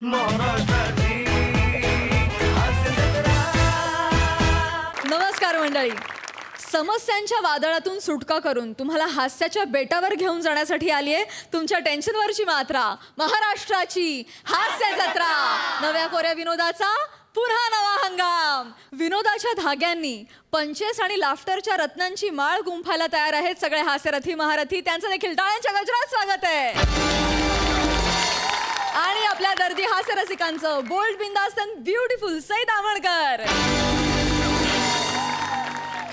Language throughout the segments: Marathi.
नमस्कार मंडळी. समस्यांच्या वादळातून सुटका करून तुम्हाला हास्याच्या बेटावर घेऊन जाण्यासाठी आली आहे तुमच्या टेन्शनवरची मात्रा, महाराष्ट्राची हास्य जत्रा. नव्या कोऱ्या विनोदाचा पुन्हा नवा हंगाम. विनोदाच्या धाग्यांनी पंचेस आणि लाफ्टरच्या रत्नांची माळ गुंफायला तयार आहेत सगळे हास्यरथी महारथी. त्यांचं देखील टाळ्यांच्या गजरात स्वागत आहे. आणि आपल्या दर्दी हास्य रसिकांचं बोल्ड, बिंदास्त अँड ब्युटिफुल सई दामणकर,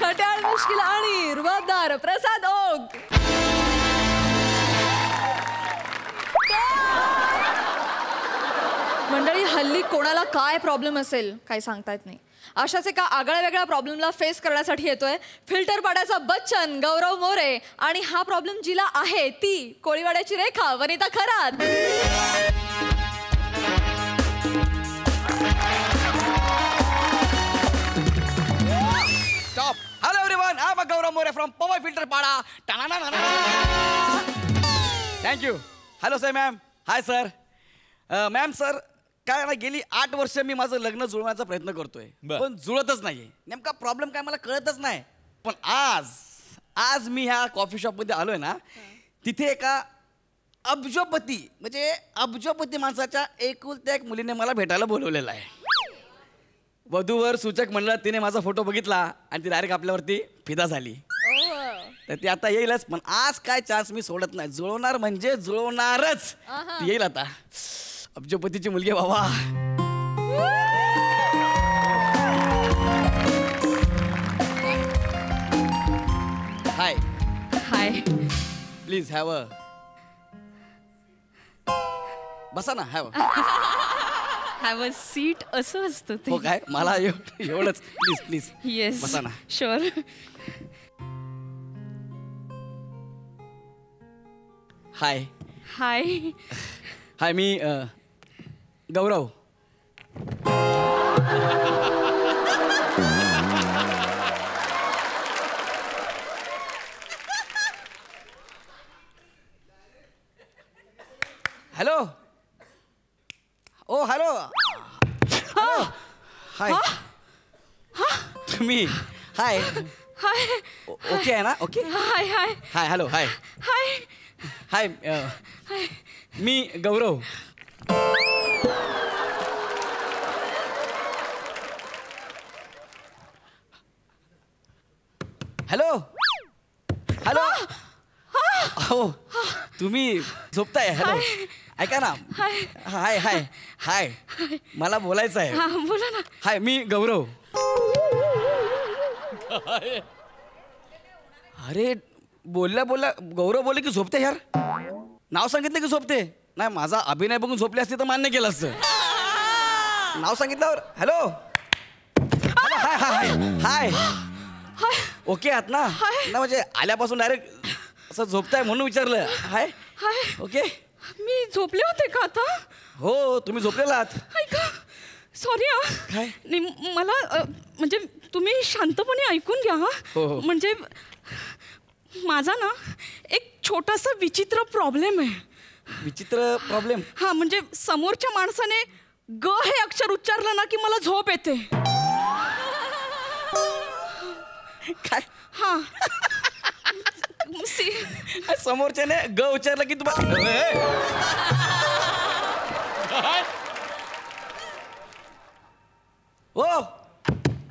खट्याळ, मुश्किल आणि रुबाबदार प्रसाद ओक. मंडळी, हल्ली कोणाला काय प्रॉब्लेम असेल काही सांगता येत नाही. अशाच एका आगळ्या वेगळ्या प्रॉब्लेमला फेस करण्यासाठी येतोय फिल्टर पाड्याचा बच्चन गौरव मोरे. आणि हा प्रॉब्लेम जिला आहे ती कोळीवाड्याची रेखा Vanita Kharat. Stop. Hello everyone, I'm Gaurav More from Power Filter Pada. Thank you. Hello sir, ma'am. Hi sir. Ma'am sir, काय ना गेली 8 वर्ष मी माझं लग्न जुळवण्याचा प्रयत्न करतोय, पण जुळतच नाहीये. नेमका प्रॉब्लेम काय मला कळतच नाही. पण आज मी ह्या कॉफी शॉप मध्ये आलोय ना, तिथे एका अब्जोपती माणसाच्या एकुलत्या एक मुलीने मला भेटायला बोलवलेलं आहे. वधूवर सूचक मंडळात तिने माझा फोटो बघितला आणि ती डायरेक्ट आपल्यावरती फिदा झाली. तर ती आता येईलच, पण आज काय चान्स मी सोडत नाही. जुळवणार म्हणजे जुळवणारच. ती येईल आता. अब्जोपतीची मुलगी बाबा. Hi hi. Please have a. बसा ना. हॅव अ सीट असं असतं ते. हो काय, मला एवढंच. प्लीज प्लीज येस बसा ना. शुअर. हाय हाय हाय. मी गौरव. हॅलो. ओ हॅलो. हाय. तुम्ही हाय. हाय. ओके आहे ना? ओके. हाय हाय हाय. हॅलो. हाय हाय हाय. मी गौरव. हॅलो. हॅलो. हो तुम्ही झोपताय? हॅलो ऐका ना. हाय हाय हाय. मला बोलायचं आहे. बोला ना. हाय मी गौरव. अरे बोलल्या गौरव बोलले की झोपते यार. नाव सांगितलं की झोपते. नाही, माझा अभिनय बघून झोपली असते तर मान्य केलं असतं. नाव सांगितल्यावर हॅलो. हाय हाय हाय. ओके आहात ना? ना म्हणजे आल्यापासून डायरेक्ट असं झोपताय म्हणून विचारलं. हाय हाय. ओके. मी झोपले होते का आता? हो तुम्ही झोपलेला आहात. ऐका, सॉरी काय? नाही मला म्हणजे तुम्ही शांतपणे ऐकून घ्या. हो. म्हणजे माझा ना एक छोटासा विचित्र प्रॉब्लेम आहे. विचित्र प्रॉब्लेम? हा म्हणजे समोरच्या माणसाने ग हे अक्षर उच्चारलं ना की मला झोप येते. काय? हा. समोरच्याने ग उच्चारलं की तुम्हाला ओ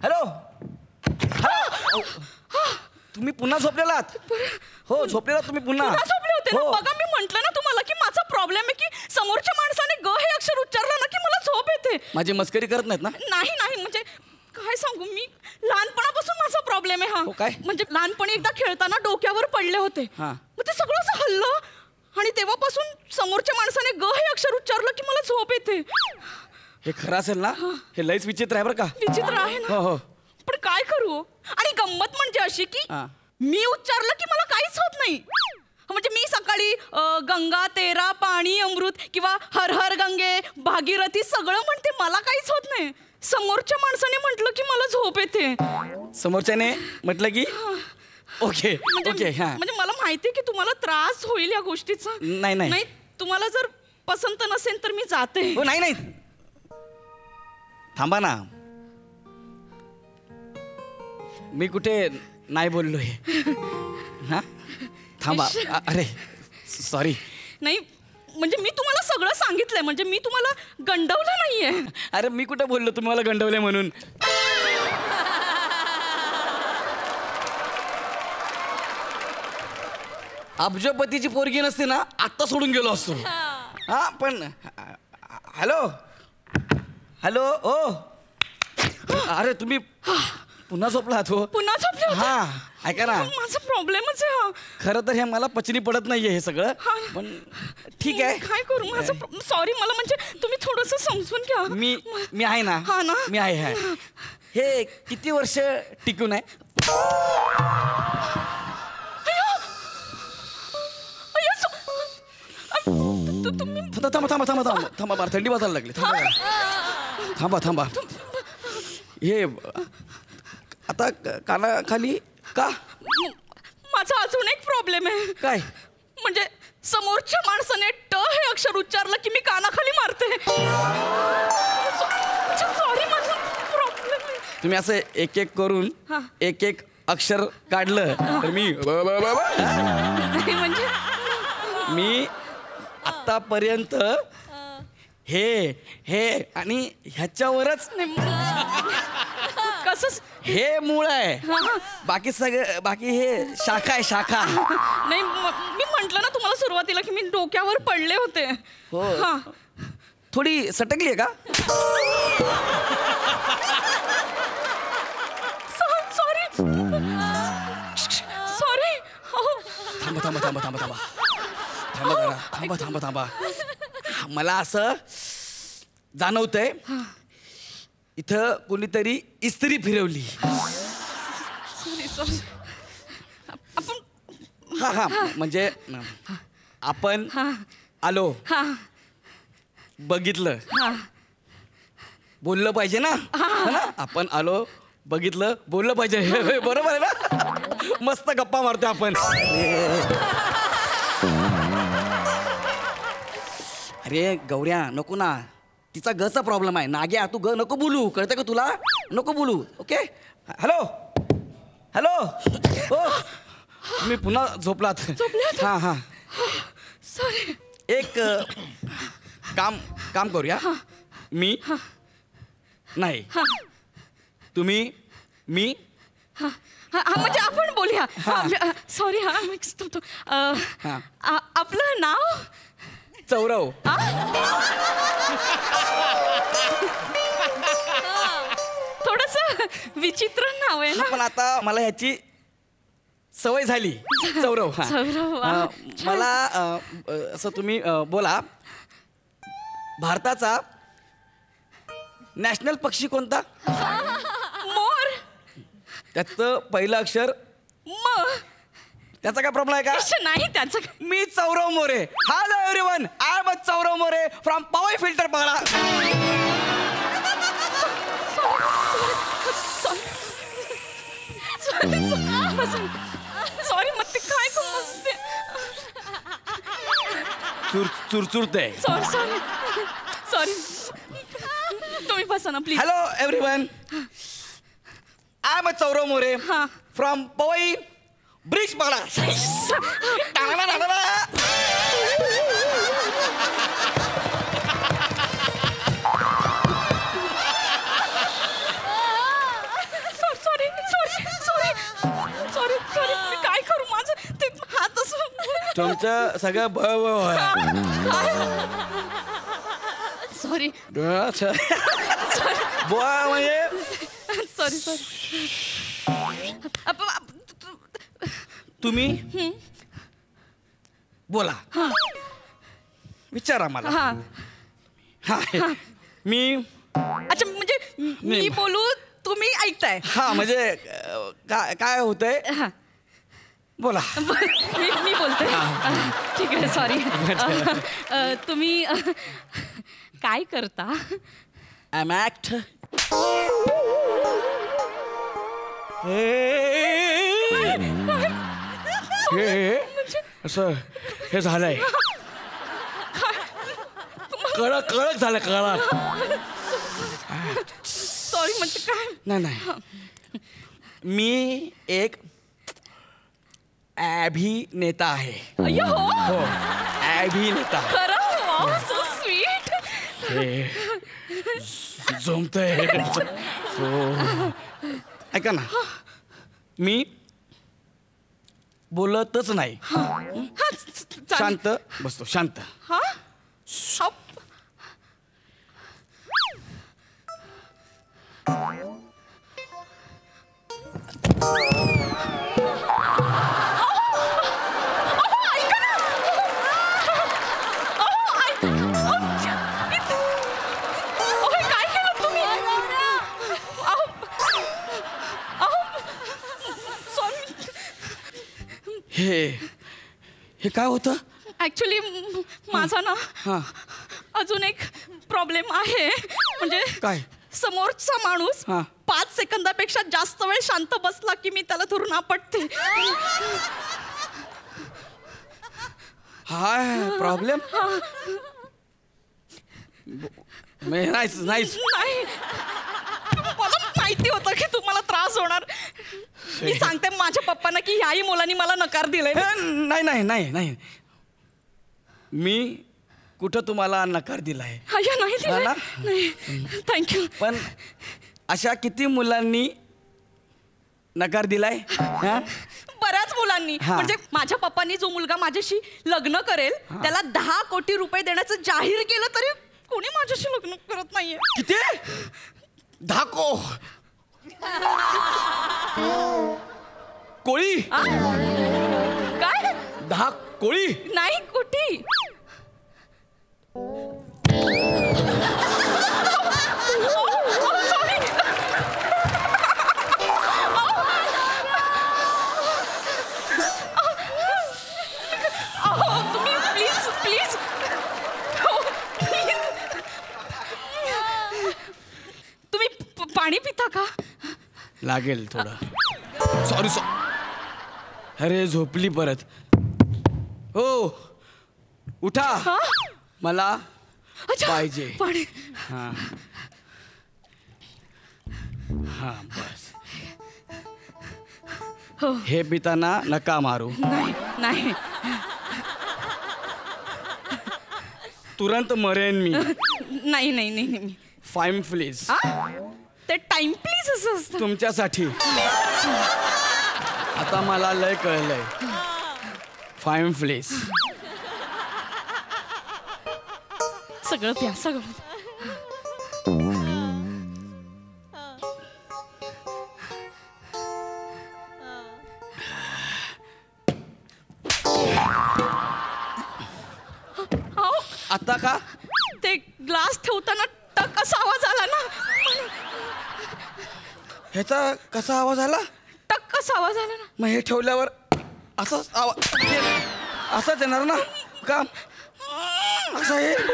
हॅलो. तुम्ही पुन्हा झोपलेला आहात? हो झोपलेला तुम्ही पुन्हा झोपले होते ना. हो. बघा मी म्हंटल ना तुम्हाला की माझा प्रॉब्लेम आहे की समोरच्या माणसाने ग हे अक्षर उच्चारलं ना की मला झोप येते. माझी मस्करी करत नाहीत ना? नाही नाही म्हणजे काय सांगू, मी लहानपणापासून माझा प्रॉब्लेम आहे हा. हो काय? म्हणजे लहानपणी एकदा खेळताना डोक्यावर पडले होते. मग ते सगळं असं हल्लं आणि तेव्हापासून समोरच्या माणसाने ग हे अक्षर उच्चारलं की मला झोप येते. हे खरं असेल ना? हे लयच विचित्र आहे बरं का? विचित्र आहे ना? हो. पण काय करू. आणि गंमत म्हणजे अशी की मी उच्चारलं की मला काहीच होत नाही. म्हणजे मी सकाळी गंगा तेरा पाणी अमृत किंवा हर हर गंगे भागीरथी सगळं म्हणते, मला काहीच होत नाही. समोरच्या माणसाने म्हटलं की मला झोप येते. समोरच्याने म्हटलं की ओके ओके. म्हणजे मला माहिती आहे की तुम्हाला त्रास होईल या गोष्टीचा. नाही नाही तुम्हाला जर पसंत नसेल तर मी जाते. हो नाही नाही थांबा ना, मी कुठे नाही बोललोय हा, थांबा. अरे सॉरी. नाही म्हणजे मी तुम्हाला सगळं सांगितलंय, म्हणजे मी तुम्हाला गंडवलं नाहीये. अरे मी कुठे बोललो तुम्ही मला गंडवले म्हणून. अब्जपतीची पोरगी नसते ना आत्ता सोडून गेलो असतो. हा पण हॅलो हॅलो ओ, अरे तुम्ही पुन्हा झोपलात हो? पुन्हा झोपले होते? हा ऐका ना, माझा प्रॉब्लेमच आहे हा. खरं तर हे मला पचनी पडत नाहीये हे सगळं, पण ठीक आहे. काय करू, माझं सॉरी. मला म्हणजे तुम्ही थोडंसं समजून घ्या. मी आहे ना. हा ना? मी आहे. हे किती वर्ष टिकून आहे? थांबा थांबा थांबा थांबा थांबा बार, थंडी वाजायला लागली. थांबा थांबा. हे आता कानाखाली का? माझा अजून एक प्रॉब्लेम आहे. काय? म्हणजे समोरच्या माणसाने ट हे अक्षर उच्चारलं की मी कानाखाली मारते. सॉरी, माझा प्रॉब्लेम आहे. तुम्ही असं एक एक करून एक एक अक्षर काढलं तर म्हणजे मी आतापर्यंत हे हे आणि ह्याच्यावरच कसं हे मूळ आहे. बाकी सगळं बाकी हे शाखा आहे, शाखा. नाही मी म्हंटल ना तुम्हाला सुरुवातीला की मी डोक्यावर पडले होते. हो. थोडी सटकली आहे का? Sorry sorry. थांबा थांबा थांबा थांबा थांबा थांबा जरा. थांबा थांबा थांबा. मला असं जाणवतंय इथं कोणीतरी इस्त्री फिरवली. सॉरी. आपण हा हा म्हणजे आपण आलो, बघितलं, बोललं पाहिजे ना. है ना? आपण आलो, बघितलं, बोललं पाहिजे. हे बरोबर आहे ना? मस्त गप्पा मारतो आपण. अरे गौऱ्या नको ना, तिचा गचा प्रॉब्लेम आहे. नाग्या तू ग नको बोलू, कळतं का तुला? नको बोलू. ओके. Hello hello. हो मी पुन्हा झोपलात. हां हां सॉरी. एक काम करूया. मी नाही, तुम्ही मी. म्हणजे आपण बोलूया. सॉरी. हा मिक्स होतो. आपलं नाव चौरव. थोडस विचित्र नाव आहे ना. पण आता मला ह्याची सवय झाली. चौरव. चौरव. मला असं तुम्ही बोला, भारताचा नॅशनल पक्षी कोणता? मोर. त्याचं पहिलं अक्षर म. त्याचा काय प्रॉब्लेम आहे का? नाही त्याचं. मी Chaurav More. Hello everyone, I am Chaurav More from Powai filter बघा. सॉरी. मग ते काय समजते. चुरचुरते. सॉरी. तुम्ही बसा ना please. Hello everyone, I am Chaurav More from Powai bridge बघा. सॉरी. मी काय करू, माझं ते हात असं. तुमचं सगळं सॉरी. बुवा म्हणजे सॉरी. तुम्ही बोला, विचारा मला. हा मी. अच्छा म्हणजे मी बोलू, तुम्ही ऐकताय. हा म्हणजे काय होतंय बोला. मी बोलते. ठीक आहे. सॉरी. तुम्ही काय करता? I act. हे असं हे झालंय. कळक झालं कळक. सॉरी म्हणजे काय नाही मी एक अभिनेता आहे. अय्यो हो अभिनेता. खरं सो स्वीट. जमतंय. ऐका ना मी बोलतच नाही. शांत बसतो शांत. हा हे काय होतं ऍक्च्युली माझा ना हा अजून एक प्रॉब्लेम आहे. म्हणजे काय समोरचा माणूस हा. 5 सेकंदापेक्षा जास्त वेळ शांत बसला की मी त्याला धरून आपटते. हा प्रॉब्लेम. Nice nice. नाही मला माहिती होतं की तुम्हाला त्रास होणार. मी सांगते माझ्या पप्पांना की ह्याही मुलांनी मला नकार दिलाय. नाही नाही नाही नाही मी कुठं तुम्हाला नकार दिलाय. नाही हा ना? नाही थँक्यू. पण अशा किती मुलांनी नकार दिलाय. हा? बऱ्याच मुलांनी. हा. म्हणजे माझ्या पप्पांनी जो मुलगा माझ्याशी लग्न करेल त्याला 10 कोटी रुपये देण्याचं जाहीर केलं तरी कोणी माझ्याशी लग्न करत नाहीये. किती 10 कोळी. काय 10 कोळी. नाही कोटी. तुम्ही प्लीज प्लीज तुम्ही पाणी पिता का. लागेल थोडं. सॉरी अरे झोपली परत. हो उठा मला अच्छा, पाहिजे. पाणी. हा हा बस. हो. हे पिताना नका मारू. नाही नाही तुरंत मरेन मी. नाही नाही नाही नाही. Fine please. ते टाइम प्लीज असं असतं. तुमच्यासाठी. आता मला लय कळलंय. Fine please. सगळं प्या सगळं. आता का ते ग्लास ठेवताना टक असा आवाज आला ना. ह्याचा कसा आवाज आला. टक असा आवाज आला ना. मग हे ठेवल्यावर असंच आवाज असंच येणार ना का. असं येईल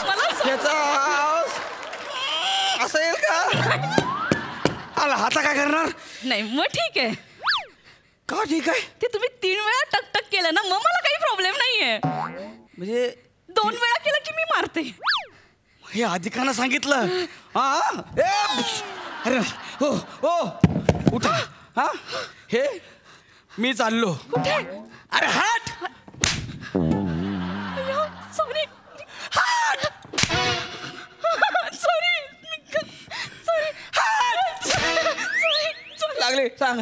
मला ह्याचा आवाज असं येईल का. आला आता काय करणार. नाही मग ठीक आहे. का ठीक आहे. ते तुम्ही 3 वेळा टक टक केलं ना मग मला काही प्रॉब्लेम नाहीये. म्हणजे 2 वेळा केलं की मी मारते. हे अधिकानं सांगितलं. हा अरे हो हो उठा. हा हे मी चाललो. कुठे. अरे हाट सॉरी हाट. Sorry sorry sorry. लागले सांग.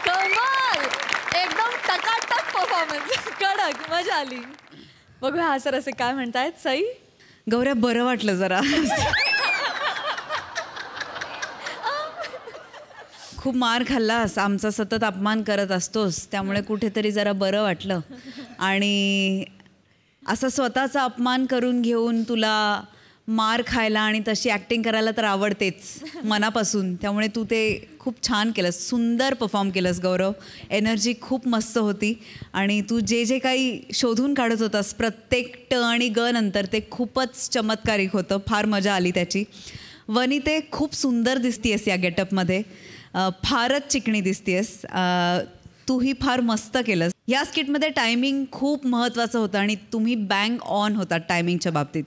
कमाल. एकदम टकाटक परफॉर्मन्स. कडक मजा आली. बघूया हा सर असे काय म्हणतायत. सई गौऱ्या बरं वाटलं जरा. खूप मार खाल्लास. आमचा सतत अपमान करत असतोस त्यामुळे कुठेतरी जरा बरं वाटलं. आणि असा स्वतःचा अपमान करून घेऊन तुला मार खायला आणि तशी ॲक्टिंग करायला तर आवडतेच मनापासून. त्यामुळे तू ते खूप छान केलंस, सुंदर परफॉर्म केलंस गौरव. एनर्जी खूप मस्त होती आणि तू जे जे काही शोधून काढत होतास प्रत्येक ट आणि ग नंतर ते खूपच चमत्कारिक होतं. फार मजा आली त्याची. वनिते खूप सुंदर दिसतीयस या गेटअपमध्ये, फारच चिकणी दिसतीयस. तूही फार मस्त केलंस. या स्किटमध्ये टायमिंग खूप महत्त्वाचं होतं आणि तुम्ही बँग ऑन होतात टायमिंगच्या बाबतीत.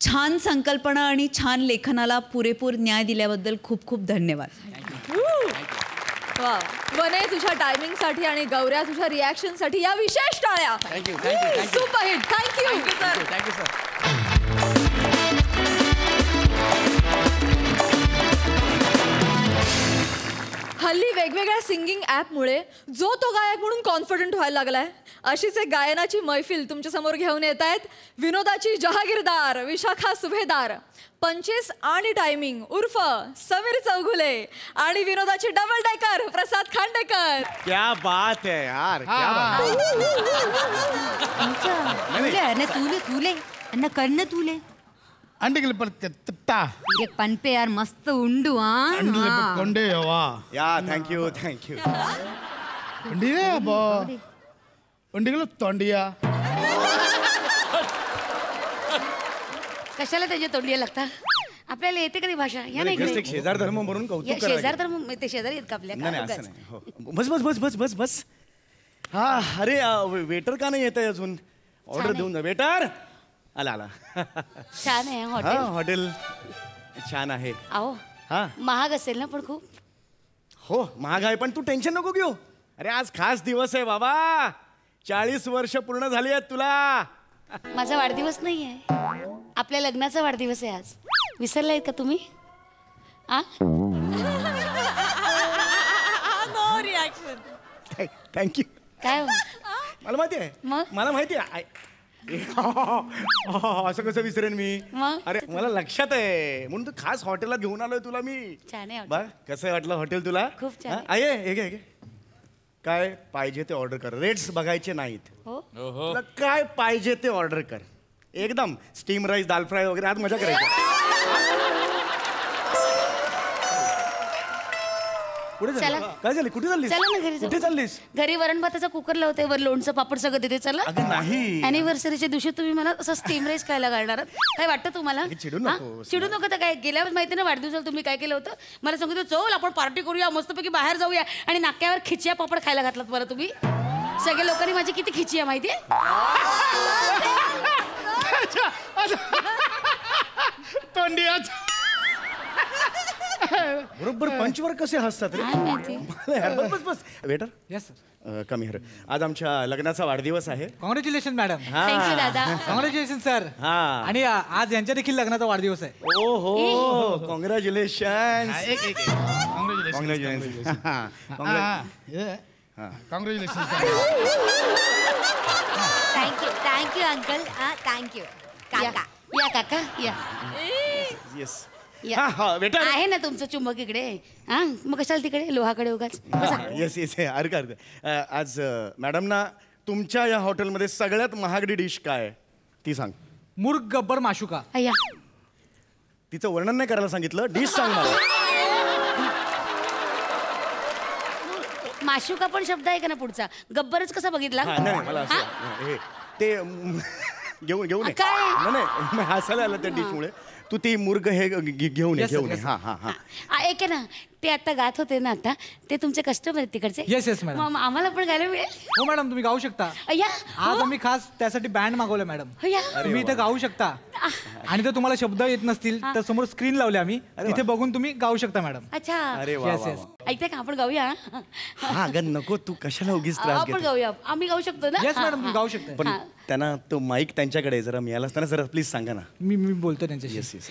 छान संकल्पना आणि छान लेखनाला पुरेपूर न्याय दिल्याबद्दल खूप खूप धन्यवाद. वा, वने तुझ्या टायमिंगसाठी आणि गौऱ्या तुझ्या रिॲक्शनसाठी या विशेष टाळ्या. Thank you superhit. Thank you sir. Thank you sir. हल्ली वेगवेगळ्या सिंगिंग ॲपमुळे जो तो गायक म्हणून कॉन्फिडंट व्हायला लागलाय. अशीच एक गायनाची मैफिल तुमच्या समोर घेऊन येत आहेत विनोदाची जहागीरदार विशाखा सुभेदार, पंचेस आणि टायमिंग उर्फ समीर चौगुले आणि विनोदाची डबल डेकर प्रसाद खांडेकर. क्या बात है यार, क्या बात तूले अन्न कर्ण तूले अंडिगल परत्ता एक पनपे यार मस्त उंडू अंडिगल कोंडे वा या थँक्यू थँक्यू. अंडिया बा अंडिगल तोंडिया कशाला त्याच्या तोंडिया लागता. आपल्याला येते कधी भाषा या नाही जस्ट एक शेजार धर्म म्हणून कौतुक शेजार करायचं. तर ते शेजारी आहेत का आपल्या नाही नाही असं नाही. हो. बस बस बस बस बस बस. हा अरे वेटर का नाही येत आहे अजून. ऑर्डर देऊन जा वेटर. आला आला. छान आहे हा हॉटेल. हॉटेल छान आहे. अहो हा महाग असेल ना पण खूप. हो महाग आहे पण तू टेन्शन नको घेऊ. अरे आज खास दिवस आहे बाबा. 40 वर्ष पूर्ण झाली आहेत तुला. माझा वाढदिवस नाही आहे, आपल्या लग्नाचा वाढदिवस आहे आज. विसरलाय का तुम्ही. आ नो रिॲक्शन. थँक्यू. काय हो? मला माहिती आहे. मग? मला माहिती आहे. असं कसं विसरेन मी. मग? अरे मला लक्षात आहे म्हणून तू खास हॉटेलला घेऊन आलोय तुला मी. छान आहे बघ कसं वाटलं हॉटेल तुला. खूप छान हा? आहे. आहे हे घे, हे घे. काय पाहिजे ते ऑर्डर कर. रेट्स बघायचे नाहीत. हो तुला काय पाहिजे ते ऑर्डर कर. एकदम स्टीम राईस दाल फ्राय वगैरे आज मजा करायची. कुठे चला. चालली काय झाली कुठे चाललीस. चला ना घरी जाऊ. कुठे चाललीस. घरी वरण भाताचा कुकर लावते, वर लोणचं पापड सगळं देते. चला. अगं नाही. अॅनिव्हर्सरीच्या दिवशी तुम्ही मला असं स्टीम राईस खायला घालणार आहात. काय वाटतं तुम्हाला. अगं, चिडू हा? नकोस. चिडू नको तर काय. गेल्या वेळेस माहिती ना वाढदिवसाला तुम्ही काय केलं होतं. मला सांगितलं चल आपण पार्टी करूया मस्तपैकी बाहेर जाऊया आणि नाक्यावर खिचिया पापड खायला घातलात बरं तुम्ही. सगळ्या लोकांनी माझी किती खिची आहे माहितीये. तोंडिया बरोबर पंचवर कसे हसतात रे. काय माहिती. यार, बस बस बस वेटर येस सर. कमी हर. आज आमच्या लग्नाचा वाढदिवस आहे. Congratulation madam. थँक्यू दादा. Congratulation sir. हा. आणि आज यांच्या देखील लग्नाचा वाढदिवस आहे. ओ हो congratulation. Congratulation congratulation. Thank you uncle. Thank you काका. या काका या. येस. या. वेटर आहे ना तुमचं चुंबक इकडे. हा मग कशाला तिकडे लोहाकडे उगाच. येस येस अर्ग अर्ग. आज मॅडमना तुमच्या या हॉटेलमध्ये सगळ्यात महागडी डिश काय आहे ती सांग. मुर्ग गब्बर माशुका. अय्या तिचं वर्णन नाही करायला सांगितलं. डिश सांग मला. माशुका पण शब्द आहे का ना पुढचा. गब्बरच कसा बघितला. हा नाही मला हा? असं हे ते घेऊन ये. काय? नाही हसायला आलं त्या डिशमुळे. तू ती मुर्ग हे घेऊन ये Yes, sir, घेऊन ये. yes, हा हा हा. एक आहे ना ते आता गात होते ना आता ते तुमचे कस्टमर आहेत तिकडचे. Yes, yes, madam. मग आम्हाला पण गायला मिळेल. हो मॅडम तुम्ही गाऊ शकता. अय्या आज हो. आम्ही खास त्यासाठी बँड मागवलं मॅडम. अय्या तुम्ही इथे गाऊ शकता आणि जर तुम्हाला शब्द येत नसतील तर समोर स्क्रीन लावले आम्ही तिथे बघून तुम्ही गाऊ शकता मॅडम. अच्छा अरे वा Yes, वा yes. वा. ऐकते का आपण गाऊया. हा अगं नको तू कशाला उगीच त्रास आपण घेते. गाऊया. आम्ही गाऊ शकतो ना. येस हा, मॅडम हा. तुम्ही गाऊ शकता. पण हा. त्यांना तो माईक त्यांच्याकडे जरा मिळाला असताना जरा प्लीज सांगा ना. मी बोलतो त्यांच्याशी. Yes yes.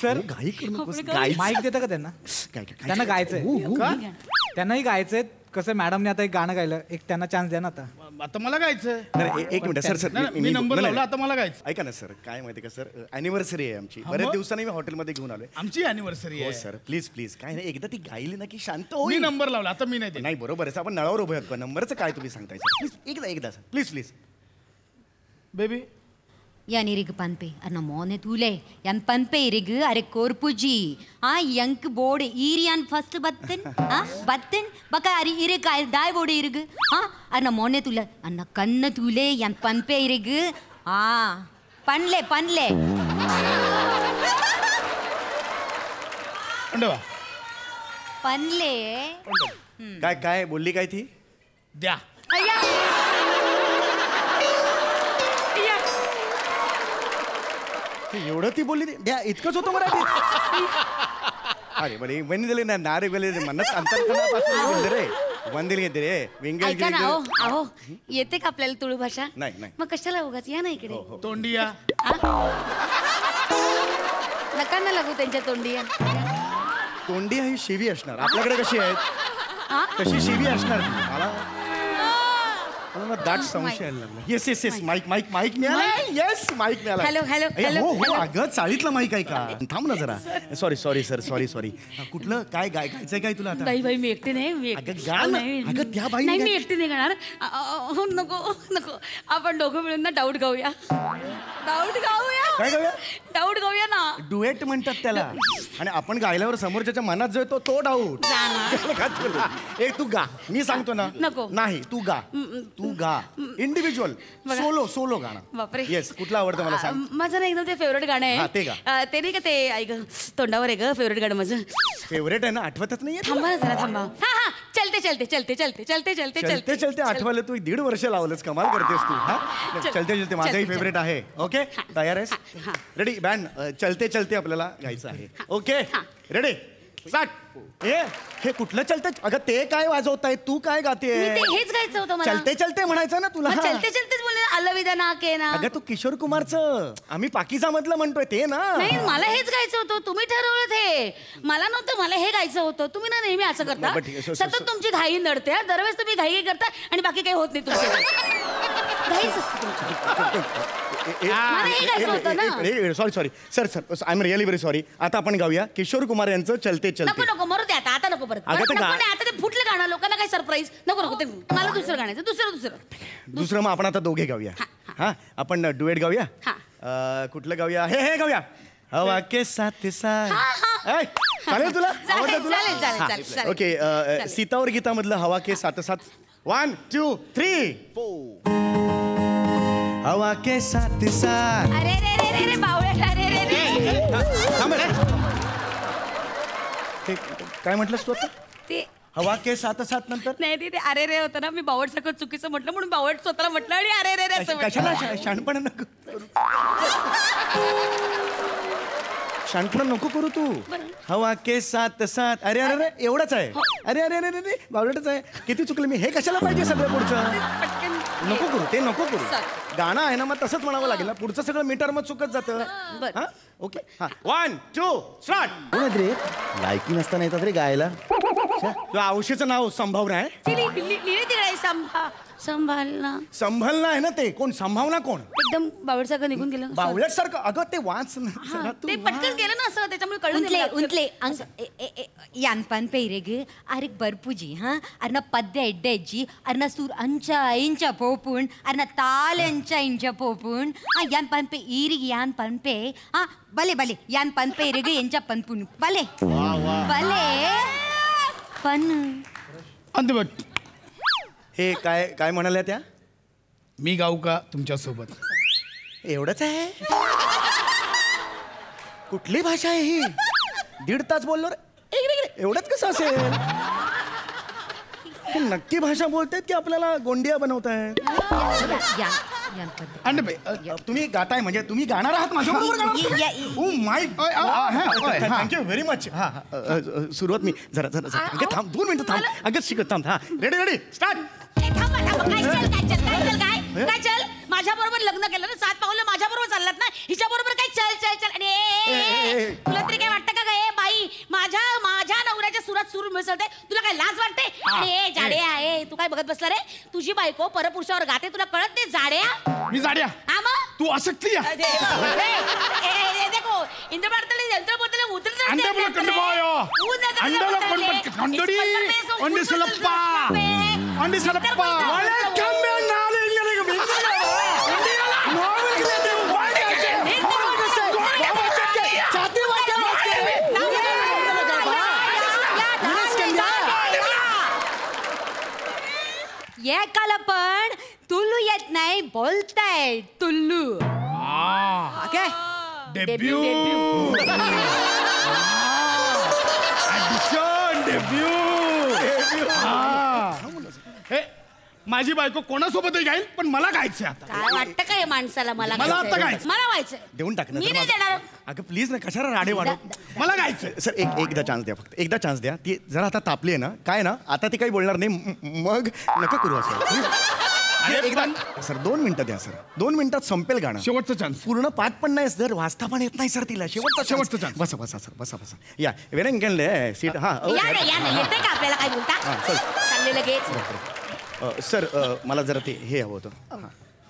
सर घाई करू नकोस. गाई माईक देता का त्यांना. काय काय त्यांना गायचंय. त्यांनाही गायचंय. कसं मॅडमने आता एक गाणं गायलं. एक त्यांना चान्स द्या ना आता. आता मला गायचं. नाही, एक मिनिट सर सर मी नंबर नाही, लावला नाही. आता मला गायचं. ऐका ना सर काय माहिती का सर अॅनिव्हर्सरी आहे आमची. हा, बऱ्याच मग? दिवसांनी मी हॉटेलमध्ये घेऊन आलोय. आमची अॅनिव्हर्सरी हो आहे. सर प्लीज प्लीज काय नाही एकदा ती गायली ना की शांत मी होईल. नंबर लावला आता मी नाही देत. नाही बरोबर आहे आपण नळावर उभे आहोत. नंबरचं काय तुम्ही सांगताय प्लीज एकदा sir please please. Baby Yan irig panpe, arna mone tule. Yan panpe irig, are korpuji. Yank board, irian first button. Button, baka ari irig, die board irig. Arna mone tule, arna kanna tule, yan panpe irig. Panle. Panle. काय बोलली काय ती द्या. एवढं ती बोलली द्या इतकंच होतं मराठी अरे बरे वनी दिले ना नारे बोले म्हणत अंतरकणापासून रे वंदिल घेते रे विंगल ऐका ना अहो येते का आपल्याला तुळू भाषा नाही मग कशाला उगाच या ना इकडे तोंडिया. नका ना लागू त्यांच्या तोंडिया तोंडी ही शिवी असणार आपल्याकडे कशी आहेत तशी शिवी असणार मला दाट संशय यायला लागला येस माईक मिळाला येस माईक मिळाला हॅलो अगं चाळीतला माईक आहे का थांब ना जरा सॉरी सॉरी कुठलं काय गायचंय काय तुला आता बाई मी एकटी नाही अगं गा ना अगं त्या बाई मी एकटी नाही गाणार नको आपण दोघं मिळून ना डाऊट गाऊया काय गाऊया डाऊट गाऊया ना डुएट म्हणतात त्याला आणि आपण गायल्यावर समोरच्या मनात जो येतो तो डाऊट ए तू गा मी सांगतो ना नको नाही तू गा इंडिव्हिज्युअल सोलो गाणं बापरे येस कुठलं आवडतं मला सांग माझं ना एकदम ते फेवरेट गाणं हा, ते आहे ते नाही का ते ऐक तोंडावर आहे ग फेवरेट गाणं माझं फेवरेट आहे ना आठवतच नाहीये थांबा ना जरा थांबा हा चलते आठवलं तू 1.5 वर्ष लावलंस कमाल करतेस तू हा चलते माझंही फेवरेट आहे ओके तयार आहेस रेडी बँड चलते आपल्याला गायचं आहे ओके रेडी स्टार्ट हे कुठलं चलते अगं ते काय वाजवताय तू काय गाते हेच गायचं होतं मला चलते म्हणायचं ना तुला चलतेच बोलले अलविदा ना के ना अगं तू किशोर कुमारचं आम्ही पाकिजा मधलं म्हणतोय ते ना नाही मला हेच गायचं होतं तुम्ही ठरवलं ते मला नव्हतं मला हे गायचं होतं तुम्ही ना नेहमी असं करता सतत तुमची घाई नडते दरवेळेस तुम्ही घाई करता आणि बाकी काही होत नाही तुमच्या घाईच असते sorry sir I am really very sorry आता आपण गाऊया किशोर कुमार यांचं चलते नको मरू दे आता नको परत आता ते फुटलं गाणं लोकांना काय सरप्राईज नको ते मला दुसरं गाण्याचं दुसरं मग आपण आता दोघे गाऊया हा आपण डुएट गाऊया कुठलं गाऊया हे गाऊया हवा के साथ चालेल तुला चालेल ओके सीता और गीता मधलं हवा के साथ 1 2 3 4 हवा के साथ अरे बावळ्या काय म्हटलंस तू आता ते हवा के साथ नंतर नाही ते अरे रे होतं ना मी बावट सारखं चुकीचं म्हटलं म्हणून बावट स्वतःला म्हटलं आणि अरे रे असं कशाला शहाणपणा नको शहाणपणा नको करू तू हवा के साथ अरे एवढंच आहे अरे बावळटच आहे किती चुकलं मी हे कशाला पाहिजे सगळं पुढचं नको करू गाणं आहे ना मग तसंच म्हणावं लागेल ना पुढचं सगळं मीटर मग चुकत जातं ओके 1 2 स्टार्ट रे लायकी नसताना येतात रे गायला तुझ्या औषधीचं नाव संभावना आहे संभालना आहे ना ते कोण संभावना कोण एकदम बावट सारखं निघून गेलं बावळट सारखं अगं ते वाच ते पटकन गेलं ना असं त्याच्यामुळे कळलं उंतले यानपान पेरेग अरे बर्पुजी अरना पद्य एड्डेजी अरना सूर अंचा पोपूण अरना ताल इंचा पोपूण यानपान पे इरिग यानपान पे भले यानपान पे इरिग यांच्या पनपून भले पण अंतबट हे काय म्हणाल्या त्या मी गाऊ का तुमच्यासोबत एवढंच आहे कुठली भाषा आहे ही 1.5 तास बोललो एवढंच कसं असेल नक्की भाषा बोलतायत की आपल्याला गोंडिया बनवतायत तुम्ही गाताय म्हणजे तुम्ही गाणार आहात थँक्यू व्हेरी मच सुरुवात मी जरा थांब 2 मिनिटं थांब अगं शिकत थांब रेडी स्टार्ट काय चल माझ्या बरोबर लग्न केलं ना 7 पावलं माझ्या बरोबर चाललात ना हिच्या बरोबर काय चल आणि तुला तरी काय वाटतं का गे बाई माझ्या नवऱ्याच्या सुरात सूर मिसळते तुला काय लाज वाटते अरे जाड्या आहे तू काय बघत बसला रे तुझी बायको परपुरुषावर गाते तुला कळत नाही जाड्या मी जाड्या हा मग तू अशक्ती देखो इंद्र बदले यंत्र बदले उतर अंडे बोल कंडबायो अंडला पण कंडडी अंडी सलप्पा एकाला पण तुल्लू येत नाही बोलताय तुल्लू. Okay debut debut. हे माझी बायको कोणासोबतही गाईल पण मला गायचंय आता. काय वाटतं काय माणसाला? मला आता गायचं. मला व्हायचंय. देऊन टाक ना मी तर नाही माझं. देणार. अगं प्लीज ना, कशाला राडे वाढव. मला गायचंय. सर एकदा चान्स द्या, फक्त एकदा चान्स द्या. ती जरा आता तापली आहे ना, काय ना, आता ती काही बोलणार नाही. मग नका करू असं. Please. एकदा सर 2 मिनिटं द्या सर. 2 मिनिटात संपेल गाणं. शेवटचा चान्स. पूर्ण पाठ पण नाही सर, वाचता पण येत नाही सर तिला. शेवटचा चान्स. बसा बसा सर, बसा बसा. या वेरंगणले सीट. हा या ना येतंय का आपल्याला काय बोलता? सर चालले लगेच. सर मला जरा ते हे हवं होतं.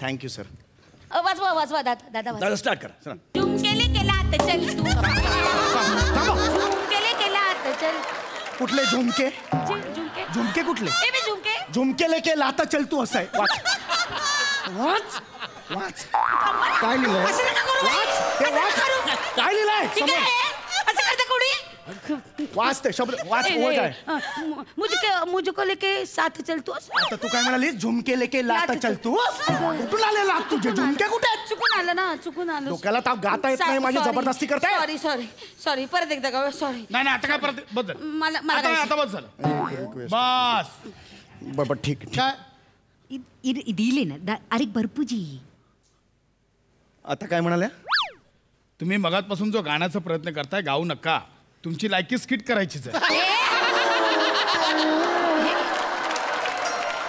Thank you sir. वाजवा दादा दादा स्टार्ट करा सर. केले केला तर चल तू. केला तर चल. कुठले झुमके? झुमके झुमके कुठले? ते बी झुमके. झुमके लेके लाता चल तू असं आहे. वाच वाच काय लिहिलंय? असं नका करू. वाच ते असं वाच. नका करू. काय लिहिलंय? ठीक आहे. असं करता कोणी? वाच ते शब्द वाच. ओझ आहे. मुझको लेके साथ चल तू. आता तू काय म्हणाली? झुमके लेके लाता चल तू. कुठून आले लाग तुझे झुमके? कुठे आहेत? चुकून आलं. डोक्याला ताप गाता येत नाही. माझी जबरदस्ती करताय. सॉरी परत एकदा का सॉरी. नाही आता काय परत बस झालं. मला आता बस झालं. बस बरोबर ठीक ठीक. काय दिले ना अरे बर्पूजी. आता काय म्हणाल्या? तुम्ही मगातपासून जो गाण्याचा प्रयत्न करताय गाऊ नका. तुमची लायकी स्किट करायचीच आहे.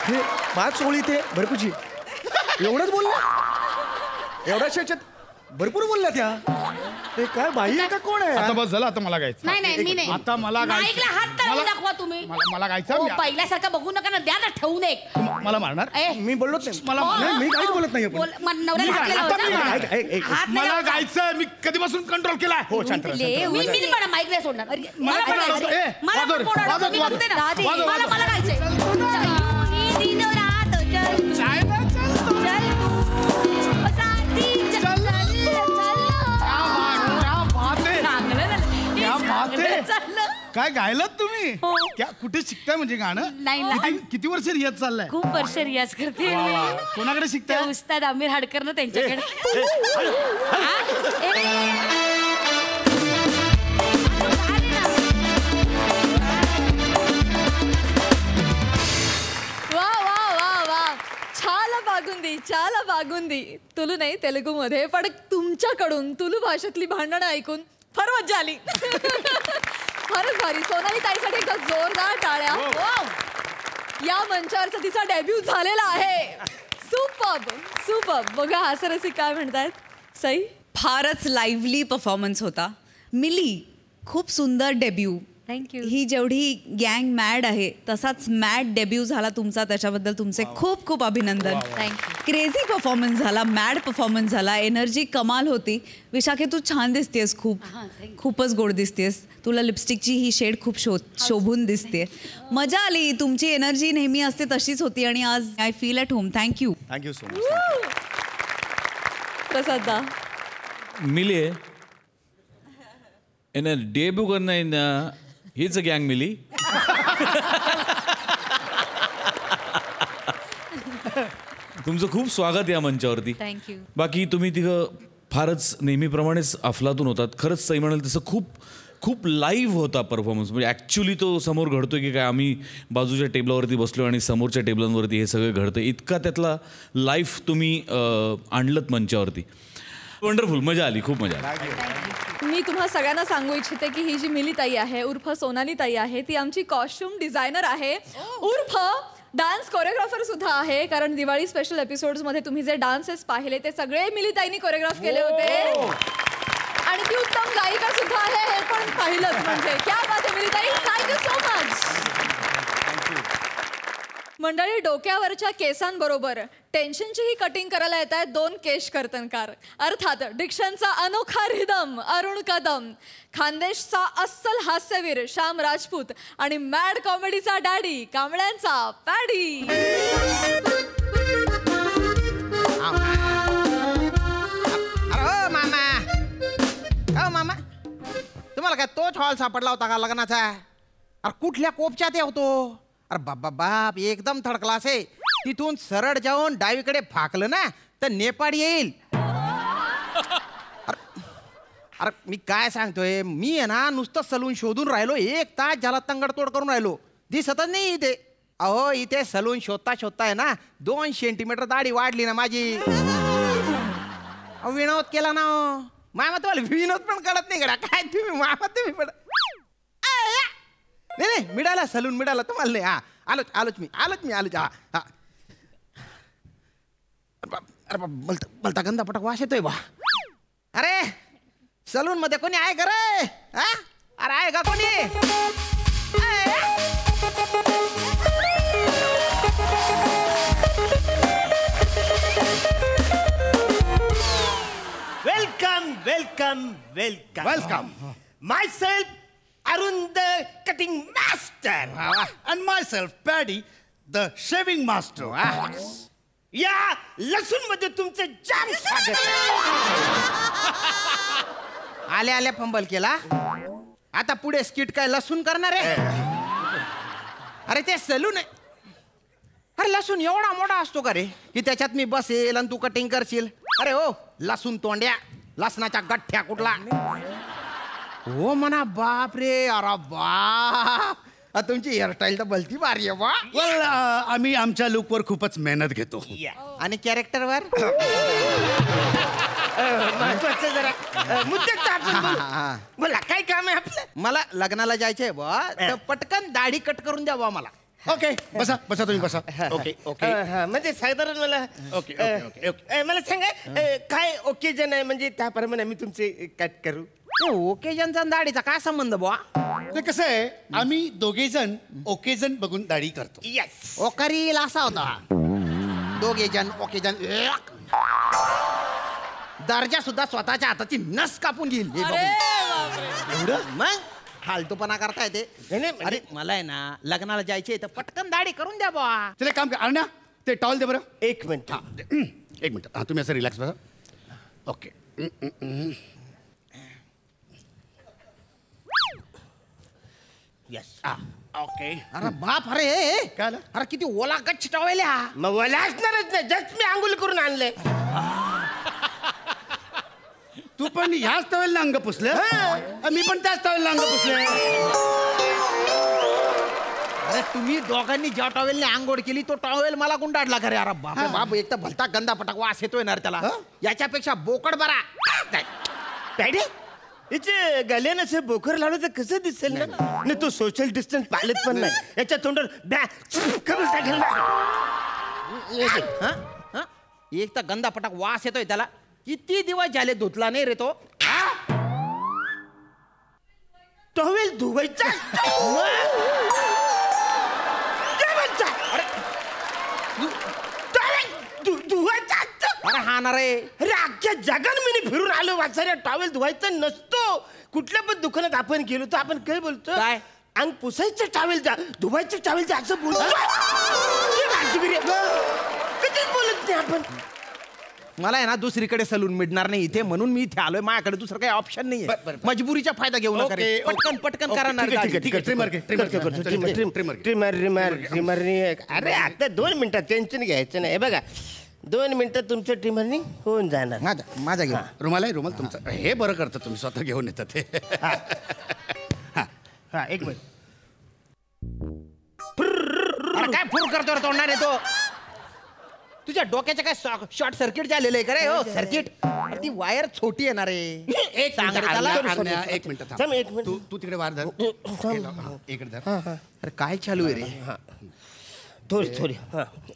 हे 5 ओळी ते भरपूरची एवढंच बोलला? एवढ्याच याच्यात भरपूर बोलल्या त्या. ते काय बाई आहे का कोण आहे? आता बस झालं. आता मला गायचं. नाही मी नाही. आता मला माईकला हात तळून दाखवा तुम्ही. मला गायचं. हो, पहिल्यासारखं बघू नका ना. द्या ना ठेवून एक. मला मारणार. मी बोललोच नाही. मला नाही, मी काहीच बोलत नाही. नवऱ्याला हात केला होता. हात नाही मला लावायचा. गायचं. मी कधीपासून कंट्रोल केलाय. हो शांत राहा, शांत राहा. मी पण माईक नाही सोडणार. मला पण गायचंय. आवडतं. मला पण कोण आवडतं. वाजव, मी बघते ना. वाजव, वाजव, वाजव. मला गायचंय. दिन रात चल तू. चाय ना, चल तू. चल तू. साथी चल चल चाललं. काय गायलात तुम्ही? हो. कुठे शिकताय म्हणजे गाणं? नाही किती वर्ष रियाज चाललाय? खूप वर्ष रियाज करते. वा, वा. कोणाकडे ते शिकताय? उस्ताद आमिर हाडकर ना त्यांच्याकडे. वा वा वा वा छाला बागुंदी. तुलू नाही तेलुगू मध्ये, पण तुमच्याकडून तुलू भाषेतली भांडणं ऐकून फार मज्जा आली. फारच भारी. सोनाली ताईसाठी एकदा जोरदार टाळ्या. या मंचावरचा तिचा डेब्यू झालेला आहे. सुपर्ब. बघा हास्यरसिक काय म्हणतायत. सई फारच लाईव्हली परफॉर्मन्स होता. मिली खूप सुंदर डेब्यू. थँक्यू. ही जेवढी गँग मॅड आहे तसाच मॅड डेब्यू झाला तुमचा. त्याच्याबद्दल तुमचे खूप खूप अभिनंदन. थँक्यू. क्रेझी परफॉर्मन्स झाला, मॅड परफॉर्मन्स झाला. एनर्जी कमाल होती. विशाखे तू छान दिसतेस. खूपच गोड दिसतेस. तुला लिपस्टिकची ही शेड खूप शोभून दिसते. मजा आली. तुमची एनर्जी नेहमी असते तशीच होती आणि आज I feel at home. Thank you. Thank you so much. प्रसादा मिली एना डेब्यू करना इन हीच अ गँग मिली. तुमचं खूप स्वागत या मंचावरती. थँक्यू. बाकी तुम्ही तिघं फारच नेहमीप्रमाणेच अफलातून होतात. खरंच सई म्हणाल तसं खूप लाईव्ह होता परफॉर्मन्स. म्हणजे ॲक्च्युली तो समोर घडतोय की काय आम्ही बाजूच्या टेबलावरती बसलो आणि समोरच्या टेबलांवरती हे सगळं घडतं. इतका त्यातला लाईफ तुम्ही आणलंत मंचावरती. वंडरफुल. मजा आली. खूप मजा आली. मी तुम्हा सगळ्यांना सांगू इच्छिते की ही जी मिली ताई आहे उर्फ सोनाली ताई आहे ती आमची कॉस्ट्युम डिझायनर आहे उर्फ डान्स कोरिओग्राफर सुद्धा आहे. कारण दिवाळी स्पेशल एपिसोड्स मध्ये तुम्ही जे डान्सेस पाहिले ते सगळे मिली ताईंनी कोरिओग्राफ केले होते. आणि ती उत्तम गायिका सुद्धा आहे हे पण पाहिलंच. म्हणजे क्या बात आहे मिली ताई. Thank you so much. मंडळी डोक्यावरच्या केसांबरोबर टेन्शनचीही कटिंग करायला येत आहेत 2 केश कर्तनकार. अर्थात डिक्शनचा अनोखा रिदम अरुण कदम, खानदेशचा अस्सल हास्यवीर श्याम राजपूत आणि मॅड कॉमेडीचा डॅडी कांबळ्यांचा पॅडी. मामा तुम्हाला काय तोच हॉल सापडला होता का लग्नाचा? अरे कुठल्या कोपच्यात येतो? अरे बाप एकदम थर्ड क्लास आहे. तिथून सरळ जाऊन डावीकडे फाकलं ना तर नेपाळ येईल. अरे मी काय सांगतोय, मी आहे ना नुसतं सलून शोधून राहिलो 1 तास, ज्याला तंगडतोड करून राहिलो, दिसतच नाही इथे. अहो इथे सलून शोधता शोधता आहे ना 2 सेंटीमीटर दाढी वाढली ना माझी. विनोद केला ना मामा, तुम्हाला विनोद पण कळत नाही गड्या काय तुम्ही मामा तुम्ही पण. नाही मिळाला सलून मिळाला तुम्हाला नाही. हा आलोच मी हा हा. अरे बलता गंदा पटक वास येतोय बा. अरे सलून मध्ये कोणी आहे का रे? अरे आहे का कोणी? Welcome welcome welcome welcome. Myself Arun the cutting master and myself Paddy the shaving master. या लसूण मध्ये तुमचं जाम स्वागत. आल्या आल्या फंबल केला. आता पुढे स्किट काय लसूण करणार आहे? अरे ते सलून आहे. अरे लसूण एवढा मोठा असतो का रे की त्याच्यात मी बसेल आणि तू कटिंग करशील? अरे हो लसूण तोंड्या, लसणाच्या गठ्ठ्या कुठला हो म्हणा. बाप रे, अरे बाप, तुमची हेअरस्टाईल तर भलती भारी आहे बा. आम्ही आमच्या लुकवर खूपच मेहनत घेतो. आणि कॅरेक्टरवर महत्वाचं जरा मुद्द्याचं आपण बोला, काय काम आहे आपलं? मला लग्नाला जायचंय बा, तर पटकन दाढी कट करून द्या बा मला. ओके बसा बसा तुम्ही बसा. ओके ओके म्हणजे साधारण मला ओके ओके ओके मला सांगा काय ओकेजन आहे, म्हणजे त्याप्रमाणे आम्ही तुमचे कट करू. ओकेजनचा दाढीचा काय संबंध बुवा? ते कसं आहे, आम्ही दोघे जण ओकेजन बघून दाढी करतो. येस. ओकरील असा होता. दोघे जण ओकेजन. दर्जा सुद्धा स्वतःच्या हाताची नस कापून घेईल. एवढं मग फालतूपणा करता येते. अरे मला आहे ना लग्नाला जायचे तर पटकन दाढी करून द्या बुवा. चला काम कर अण्णा, ते टॉल दे बरं. एक मिनिट हा तुम्ही असं रिलॅक्स बसा. Okay yes okay. अरे बाप, अरे काय अरे किती ओला गच्छ टॉवेल हा. मग मला असणारच नाही, जस्ट मी आंघोळ करून आणले. तू पण ह्याच टॉवेलला अंग पुसलं? मी पण त्याच टॉवेलला अंग पुसले. अरे तुम्ही दोघांनी ज्या टॉवेलने आंघोळ केली तो टॉवेल मला गुंडाळला खरे. अरे बाप बाप, एक तर भलता गंदा पटाक वास येतोय ना त्याला. याच्यापेक्षा बोकड बरा. पॅडे याचे गल्यानं असं बोकर लावलं तर कसं दिसेल ना? नाही तो सोशल डिस्टन्स पाळत पण नाही. याच्या तोंडावर टाकेल. एक तर गंदा पटाक वास येतोय त्याला. किती दिवस झाले धुतला नाही रे तो. टॉवेल धुवायचा धुवायचा. अरे हा ना रे. अरे अख्ख्या जगात मी फिरून आलो वाचाऱ्या, टॉवेल धुवायचा नसतो. कुठल्या पण दुकानात आपण गेलो तर आपण काय बोलतो? काय? अंग पुसायचं टॉवेल जा, धुवायचं टॉवेल जा असं बोलतो. कधीच बोलत नाही आपण. मला आहे ना दुसरीकडे सलून मिळणार नाही इथे, म्हणून मी इथे आलोय. माझ्याकडे दुसरं काही ऑप्शन नाही. मजबुरीचा फायदा घेऊ नका रे. पटकन पटकन करा ना. अरे आता 2 मिनिटात टेन्शन घ्यायचं नाही. बघा 2 मिनिटात तुमच्या ट्रिमरनी होऊन जाणार. माझा घेऊन रुमाल आहे, रुमाल तुमचा. हे बरं करतं तुम्ही स्वतः घेऊन येतात ते. हा एक मिनिट. काय फुर करतो रे तोंडाने तो? तुझ्या डोक्याच्या काय शॉर्ट सर्किट झालेलं आहे का रे? हो सर्किट. ती वायर छोटी येणार आहे. एक सांग रे त्याला. एक मिनिट तू तिकडे वार धर. इकडे धर. अरे काय चालू आहे रे? थोडी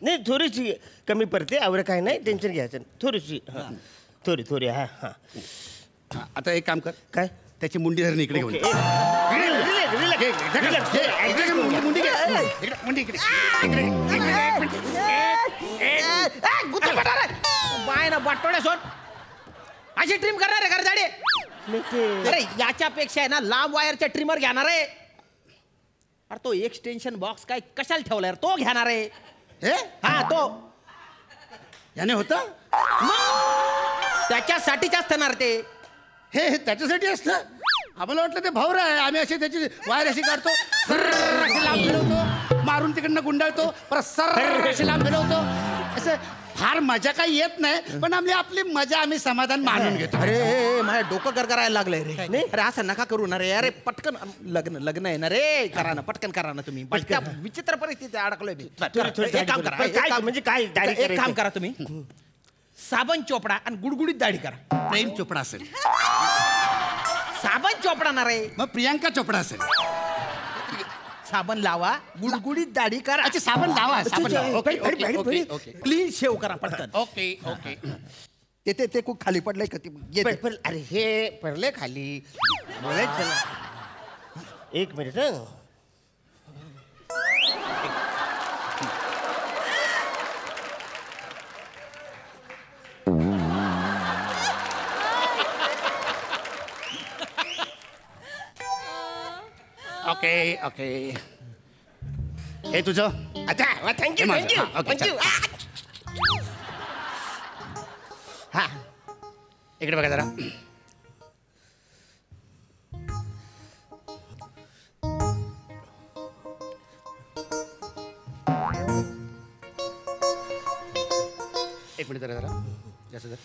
नाही थोडीशी कमी पडते. आवड काय नाही, टेन्शन घ्यायचं. थोडीशी थोडी हा हा. आता एक काम कर. काय? त्याची मुंडी धरून इकडे घेऊन बाय ना बाटोड्या सोड. अशी ट्रिम करणार आहे घर झाडे. अरे याच्यापेक्षा आहे ना लांब वायरच्या ट्रिमर घेणार आहे. अरे तो एक्सटेन्शन बॉक्स काय कशाला ठेवलाय तो घेणार आहे. हा तो याने होता त्याच्यासाठीच असणार ते. हे त्याच्यासाठी असतं. आम्हाला वाटलं ते भाऊर आहे. आम्ही अशी त्याची वायर अशी काढतो, लांब फिरवतो. मारून तिकडनं गुंडाळतो परत सर लांब फिरवतो असं फार मजा काही येत नाही पण आपली मजा आम्ही समाधान मानून घेतो. अरे माझ्या डोकं करायला लागलंय रे. अरे असं नका करू ना रे. अरे पटकन लग्न आहे ना रे. करा ना पटकन करा ना तुम्ही. विचित्र परिस्थिती अडकलोय मी. एक काम करा. म्हणजे काय एक काम करा तुम्ही. साबण चोपडा आणि गुडगुडीत दाढी करा. प्रेम चोपडा असेल. साबण चोपडा ना रे. मग प्रियांका चोपडा असेल. साबण लावा गुडगुडीत दाढी करा. अच्छा साबण लावा. क्लीन शेव करा पटकन. Okay okay. ते खूप खाली पडलंय का? अरे हे पडले खाली बोलायचं. एक मिनिट. Okay okay. हे तुझं. अच्छा थँक्यू थँक्यू थँक्यू. हा इकडे बघा जरा. एक मिनिट जरा जास्त जर.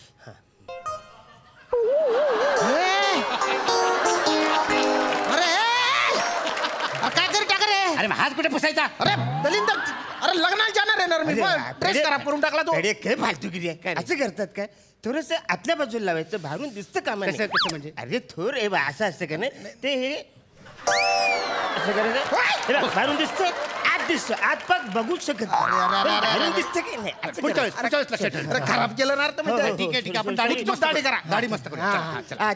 हा काय कर टाका रे. अरे हात कुठे पुसायचा. अरे दलिंदर अरे लग्नाला जाणार आहे मी. ड्रेस करा करून टाकला तो. काय फालतू किती आहे असं करतात काय. थोडस आतल्या बाजूला लावायचं बाहेरून दिसतं का कसं म्हणजे. अरे थोर असं असतं का नाही ते हे असं करायचं बाहेरून दिसतं आत दिसतं आत पाक बघूच शकत बाहेरून दिसतं की नाही. खराब केलं ना तर ठीक आहे आपण दाढी करा. दाढी मस्त करू.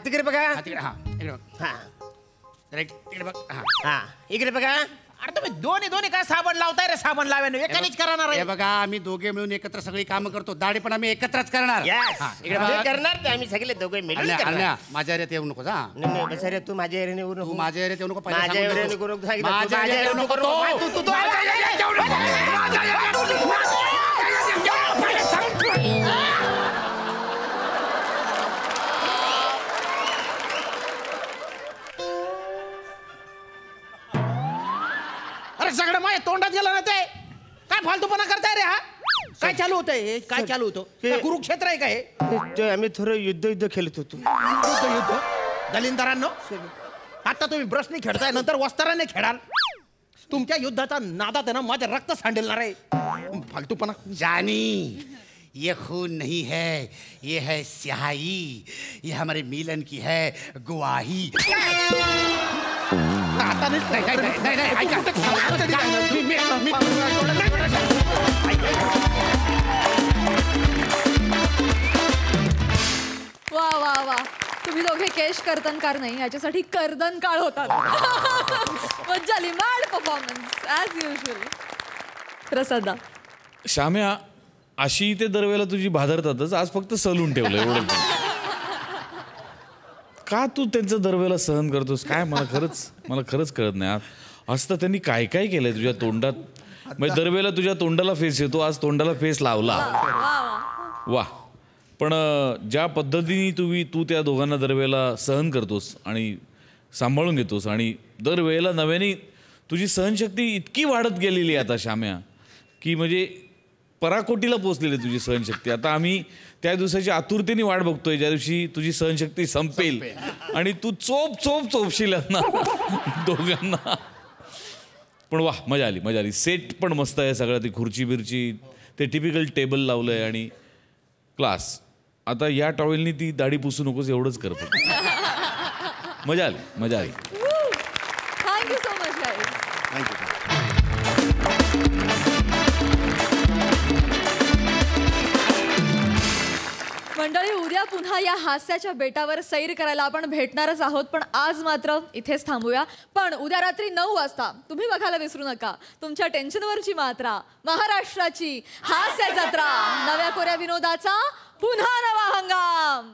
तिकडे बघा. तिकडे हा इकडे बघ. हा तिकडे बघ. हा इकडे बघा. अरे तुम्ही दोन्ही काय साबण लावताय रे. साबण लावायला एकानेच करणार हे बघा आम्ही दोघे मिळून एकत्र सगळी कामं करतो. दाढी पण आम्ही एकत्रच करणार. इकडे करणार ते आम्ही सगळे दोघे मिळून करणार. माझ्या एरियात येऊ नको. नाही बस रे तू माझ्या एरियाने येऊ नको. माझ्या एरियात येऊ नको. माझ्या एरियाने येऊ नको. अरे सगळं माझ्या तोंडात गेलं ना ते. काय फालतूपणा करताय रे. हा काय चालू होतंय. काय चालू होतं. कुरुक्षेत्र आहे का हे. आम्ही थोडं युद्ध खेळत होतो. युद्ध दलिंदरांनो आता तुम्ही ब्रशनी खेळताय नंतर वस्त्राने खेळाल. तुमच्या युद्धाचा नादात आहे ना माझं रक्त सांडेलणार आहे. फालतूपणा. जानी ये खून नहीं है ये है स्याही. ये हमारे मिलन की है गुवाही. आता नाही ऐका. वा वा वा तुम्ही दोघे केश कर्तनकार नाही याच्यासाठी कर्दनकाळ होतात. मज्जा आली. Mad performance as usual. प्रसादा श्याम्या अशी ते दरवेळेला तुझी भादरतातच. आज फक्त सलून ठेवलं एवढं. का तू त्यांचं दरवेळेला सहन करतोस काय. मला खरंच कळत नाही. असतं त्यांनी काय काय केलंय तुझ्या तोंडात. म्हणजे दरवेळेला तुझ्या तोंडाला फेस येतो. आज तोंडाला फेस लावला. वा. पण ज्या पद्धतीने तू त्या दोघांना दरवेळेला सहन करतोस आणि सांभाळून घेतोस आणि दरवेळेला नव्याने तुझी सहनशक्ती इतकी वाढत गेलेली आहे आता श्याम्या की म्हणजे पराकोटीला पोचलेली तुझी सहनशक्ती. आता आम्ही त्या दिवसाची आतुरतेने वाट बघतोय ज्या दिवशी तुझी सहनशक्ती संपेल आणि तू चोपशील ना दोघांना. पण वा मजा आली. सेट पण मस्त आहे सगळं. ती खुर्ची बिरची ते टिपिकल टेबल लावलंय आणि क्लास. आता या टॉवेलनी ती दाढी पुसू नकोस एवढंच कर. मजा आली. Thank you so much guys. Thank you. मंडळी उद्या पुन्हा या हास्याच्या बेटावर सैर करायला आपण भेटणारच आहोत. पण आज मात्र इथेच थांबूया. पण उद्या रात्री 9 वाजता तुम्ही बघायला विसरू नका तुमच्या टेन्शनवरची मात्रा महाराष्ट्राची हास्य जत्रा. नव्या कोऱ्या विनोदाचा पुन्हा नवा हंगाम.